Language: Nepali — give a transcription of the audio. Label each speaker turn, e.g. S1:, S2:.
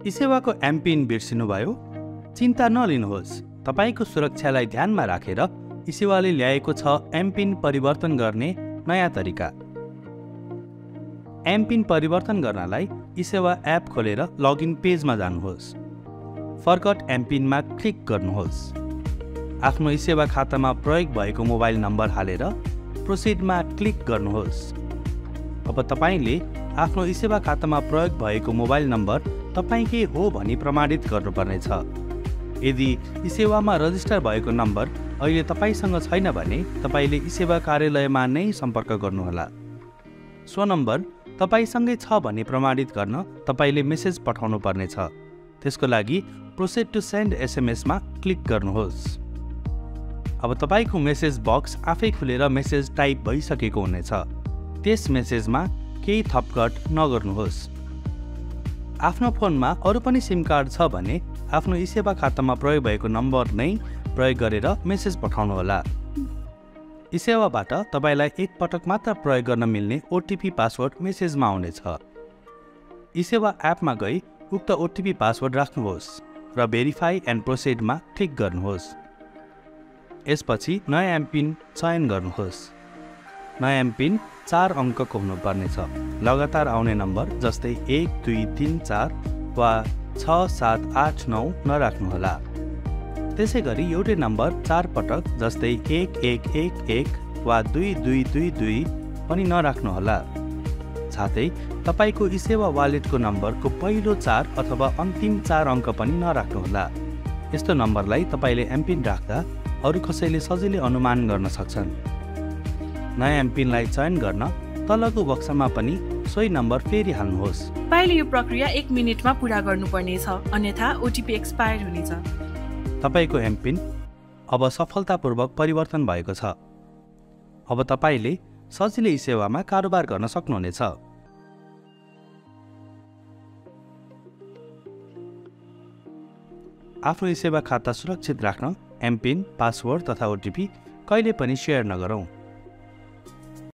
S1: ई-सेवाको एमपिन बिर्सिनुभयो? चिन्ता नलिनुहोस्। तपाईको सुरक्षालाई ध्यानमा राखेर ई-सेवाले ल्याएको छ एमपिन परिवर्तन गर्ने नयाँ तरिका। एमपिन परिवर्तन गर्नलाई ई-सेवा एप खोलेर लगइन पेजमा जानुहोस्। फर्गट एमपिनमा क्लिक गर्नुहोस्। आफ्नो ई-सेवा खातामा प्रयोग भएको मोबाइल नम्बर हालेर प्रोसिडमा क्लिक गर्नुहोस्। अब तपाईले आफ्नो ई-सेवा खातामा प्रयोग भएको मोबाइल नम्बर तपाईकै हो भनी प्रमाणित गर्नुपर्नेछ। यदि ई-सेवामा रजिस्टर भएको नम्बर अहिले तपाईसँग छैन भने तपाईले ई-सेवा कार्यालयमा नै सम्पर्क गर्नुहोला। सो नम्बर तपाईसँगै छ भनी प्रमाणित गर्न तपाईले मेसेज पठाउनु पर्नेछ। त्यसको लागि प्रोसिड टु सेन्ड एसएमएसमा क्लिक गर्नुहोस्। अब तपाईको मेसेज बक्स आफै खुलेर मेसेज टाइप भइसकेको हुनेछ। त्यस मेसेजमा केही थपघट नगर्नुहोस्। आफ्नो फोनमा अरू पनि सिम कार्ड छ भने आफ्नो ई-सेवा खातामा प्रयोग भएको नम्बर नै प्रयोग गरेर मेसेज पठाउनुहोला। ई-सेवाबाट तपाईलाई एक पटक मात्र प्रयोग गर्न मिल्ने ओटिपी पासवर्ड मेसेजमा आउनेछ। ई-सेवा एपमा गई उक्त ओटिपी पासवर्ड राख्नुहोस् र भेरिफाई एन्ड प्रोसिडमा क्लिक गर्नुहोस्। यसपछि नयाँ एमपिन चयन गर्नुहोस्। नयाँ एमपिन 4 अङ्कको हुनुपर्नेछ। लगातार आउने नम्बर जस्तै 1 2 3 4 वा 6 7 8 9 नराख्नुहोला। त्यसैगरी एउटै नम्बर 4 पटक जस्तै 1 1 1 1 वा 2 2 2 2 पनि नराख्नुहोला। साथै तपाईको ई-सेवा वालेटको नम्बरको पहिलो 4 अथवा अन्तिम 4 अङ्क पनि नराख्नुहोला। यस्तो नम्बरलाई तपाईले एमपिन राख्दा अरू कसैले सजिलै अनुमान गर्न सक्छन्। नयाँ एमपिनलाई चयन गर्न तलको बक्समा पनि सोही नम्बर फेरि हाल्नुहोस्।
S2: तपाईले यो प्रक्रिया 1 मिनेटमा पूरा गर्नुपर्नेछ, अन्यथा ओटिपी एक्सपायर हुनेछ।
S1: तपाईको एमपिन अब सफलतापूर्वक परिवर्तन भएको छ। अब तपाईले सजिलै ई-सेवामा कारोबार गर्न सक्नुहुनेछ। आफ्नो ई-सेवा खाता सुरक्षित राख्न एमपिन, पासवर्ड तथा ओटिपी कहिले पनि सेयर नगरौँ।